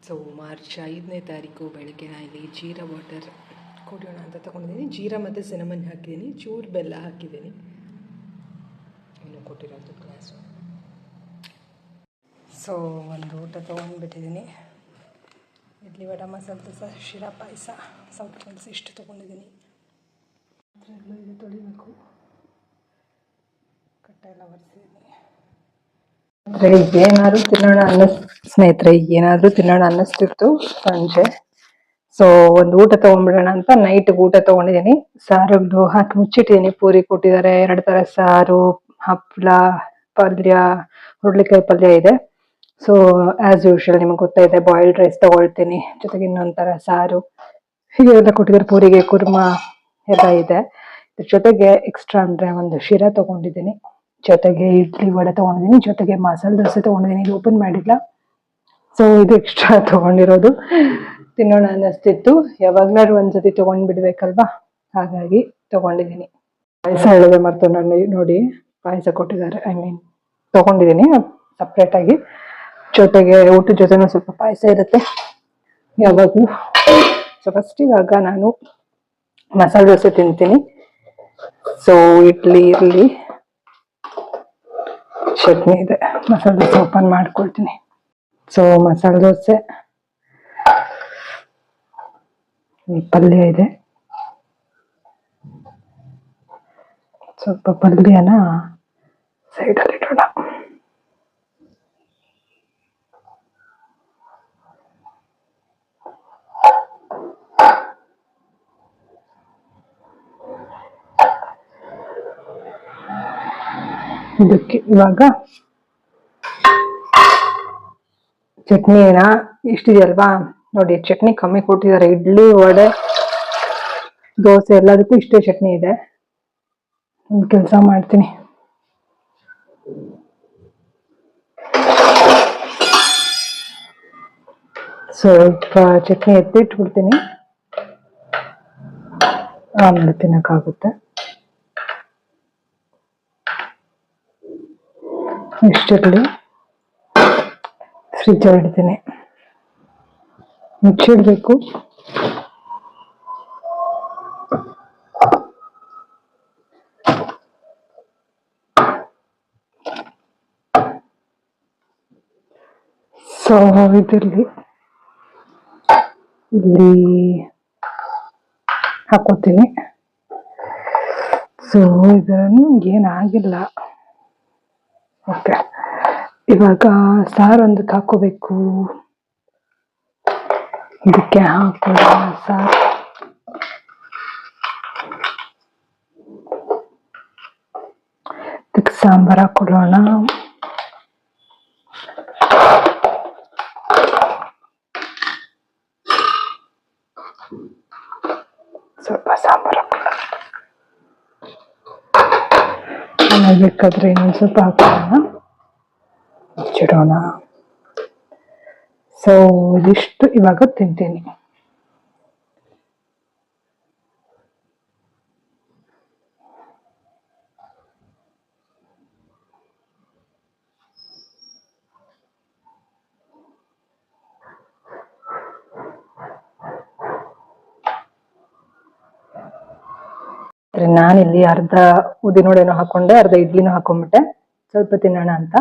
So March 5ನೇ ತಾರೀಕು ಬೆಳಗ್ಗೆ ಇಲ್ಲಿ ಜೀರಾ ವಾಟರ್ ಕುಡಿಯೋಣ ಅಂತ ತೊಗೊಂಡಿದ್ದೀನಿ. ಜೀರಾ ಮತ್ತು ಸಿನಮನ್ ಹಾಕಿದ್ದೀನಿ, ಚೂರು ಬೆಲ್ಲ ಹಾಕಿದ್ದೀನಿ. ಇನ್ನು ಕೊಟ್ಟಿರೋದು ಗ್ಲಾಸು. ಸೊ ಒಂದು ಊಟ ತೊಗೊಂಡ್ಬಿಟ್ಟಿದ್ದೀನಿ. ಇಡ್ಲಿ ವಡೆ, ಮಸಾಲೆ ದೋಸೆ, ಶಿರಾ ಪಾಯಸ, ಸೌಟ್ ಪಾಯಸ ಇಷ್ಟು ತೊಗೊಂಡಿದ್ದೀನಿ. ಅದರಲ್ಲೂ ಇದು ತೊಳಿಬೇಕು, ಕಟ್ಟ ಎಲ್ಲ ಒರೆಸಿದ್ದೀನಿ. ಅಂದರೆ ಏನಾದರೂ ತಿನ್ನೋಣ ಸ್ನೇಹಿತರೆ, ಏನಾದರೂ ತಿನ್ನೋಣ ಅನ್ನಿಸ್ತಿತ್ತು ಸಂಜೆ. ಸೊ ಒಂದು ಊಟ ತೊಗೊಂಡ್ಬಿಡೋಣ ಅಂತ ನೈಟ್ಗೆ ಊಟ ತೊಗೊಂಡಿದ್ದೀನಿ. ಸಾರದ್ದು ಹಾಕಿ ಮುಚ್ಚಿಟ್ಟಿದ್ದೀನಿ. ಪೂರಿ ಕೊಟ್ಟಿದ್ದಾರೆ, 2 ಥರ ಸಾರು, ಹಪ್ಪಳ, ಪಲ್ಯ, ಹುರುಳಿಕಾಯಿ ಪಲ್ಯ ಇದೆ. ಸೊ ಆ್ಯಸ್ ಯೂಶುವಲ್ ನಿಮಗೆ ಗೊತ್ತಾಯಿದೆ, ಬಾಯ್ಲ್ಡ್ ರೈಸ್ ತೊಗೊಳ್ತೀನಿ, ಜೊತೆಗೆ ಇನ್ನೊಂಥರ ಸಾರು ಹೀಗೆಲ್ಲ ಕೊಟ್ಟಿದ್ದಾರೆ. ಪೂರಿಗೆ ಕುರ್ಮಾ ಎಲ್ಲ ಇದೆ. ಇದ್ರ ಜೊತೆಗೆ ಎಕ್ಸ್ಟ್ರಾ ಅಂದರೆ ಒಂದು ಶಿರಾ ತೊಗೊಂಡಿದ್ದೀನಿ, ಜೊತೆಗೆ ಇಡ್ಲಿ ವಡೆ ತೊಗೊಂಡಿದ್ದೀನಿ, ಜೊತೆಗೆ ಮಸಾಲೆ ದೋಸೆ ತೊಗೊಂಡಿದ್ದೀನಿ. ಇದು ಓಪನ್ ಮಾಡಿಲ್ಲ. ಸೊ ಇದು ಎಕ್ಸ್ಟ್ರಾ ತೊಗೊಂಡಿರೋದು. ತಿನ್ನೋಣ ಅನ್ನಿಸ್ತಿತ್ತು, ಯಾವಾಗಲಾದ್ರು ಒಂದ್ಸತಿ ತೊಗೊಂಡ್ಬಿಡ್ಬೇಕಲ್ವಾ, ಹಾಗಾಗಿ ತೊಗೊಂಡಿದ್ದೀನಿ. ಪಾಯಸ ಹೇಳೋದೆ ಮರ್ತು ನೋಡಿ, ಪಾಯಸ ಕೊಟ್ಟಿದ್ದಾರೆ. ತೊಗೊಂಡಿದ್ದೀನಿ ಸಪ್ರೇಟಾಗಿ. ಜೊತೆಗೆ ಊಟದ ಜೊತೆನೂ ಸ್ವಲ್ಪ ಪಾಯಸ ಇರುತ್ತೆ ಯಾವಾಗಲೂ. ಸೊ ಫಸ್ಟ್ ಇವಾಗ ನಾನು ಮಸಾಲೆ ದೋಸೆ ತಿಂತೀನಿ. ಸೊ ಇಡ್ಲಿ ಇರಲಿ, ಚಟ್ನಿ ಇದೆ, ಮಸಾಲೆ ದೋಸೆ ಓಪನ್ ಮಾಡ್ಕೊಳ್ತೀನಿ. ಸೊ ಮಸಾಲೆ ದೋಸೆ, ಪಲ್ಯ ಇದೆ. ಸ್ವಲ್ಪ ಪಲ್ಯನ ಸೈಡಲ್ಲಿ ಇಡೋಣ. ಇದಕ್ಕೆ ಇವಾಗ ಚಟ್ನಿನ ಇಷ್ಟಿದೆಯಲ್ವಾ ನೋಡಿ, ಚಟ್ನಿ ಕಮ್ಮಿ ಕೊಟ್ಟಿದ್ದಾರೆ. ಇಡ್ಲಿ ವಡೆ ದೋಸೆ ಎಲ್ಲದಕ್ಕೂ ಇಷ್ಟೇ ಚಟ್ನಿ ಇದೆ. ಒಂದು ಕೆಲಸ ಮಾಡ್ತೀನಿ, ಸ್ವಲ್ಪ ಚಟ್ನಿ ಎತ್ತಿಟ್ಬಿಡ್ತೀನಿ, ಆಮೇಲೆ ತಿನ್ನಕ್ಕಾಗುತ್ತೆ. ಇಷ್ಟಿರಲಿ, ಫ್ರಿಜ್ ಇಡ್ತೀನಿ, ಮುಚ್ಚಿಡ್ಬೇಕು. ಸೊ ಇದಿರಲಿ, ಇಲ್ಲಿ ಹಾಕೋತೀನಿ. ಸೊ ಇದನ್ನು ಏನಾಗಿಲ್ಲ. ಓಕೆ, ಇವಾಗ ಸಾರೊಂದಕ್ಕೆ ಹಾಕೋಬೇಕು. ಇದಕ್ಕೆ ಹಾಕೋಣ ಸಾರು. ಇದಕ್ಕೆ ಸಾಂಬಾರು ಹಾಕೊಳ್ಳೋಣ. ಸ್ವಲ್ಪ ಸಾಂಬಾರು ಹಾಕೋಣ, ಆಮೇಲೆ ಬೇಕಾದ್ರೆ ಇನ್ನೊಂದು ಸ್ವಲ್ಪ ಹಾಕೋಣ, ಮುಚ್ಚಿಡೋಣ. ಸೊ ಇದಿಷ್ಟು ಇವಾಗ ತಿಂತೀನಿ. ನಾನಿಲ್ಲಿ ಅರ್ಧ ಉದ್ದಿನೋಡೆನೋ ಹಾಕೊಂಡೆ, ಅರ್ಧ ಇಡ್ಲಿನೂ ಹಾಕೊಂಡ್ಬಿಟ್ಟೆ, ಸ್ವಲ್ಪ ತಿನ್ನೋಣ ಅಂತ.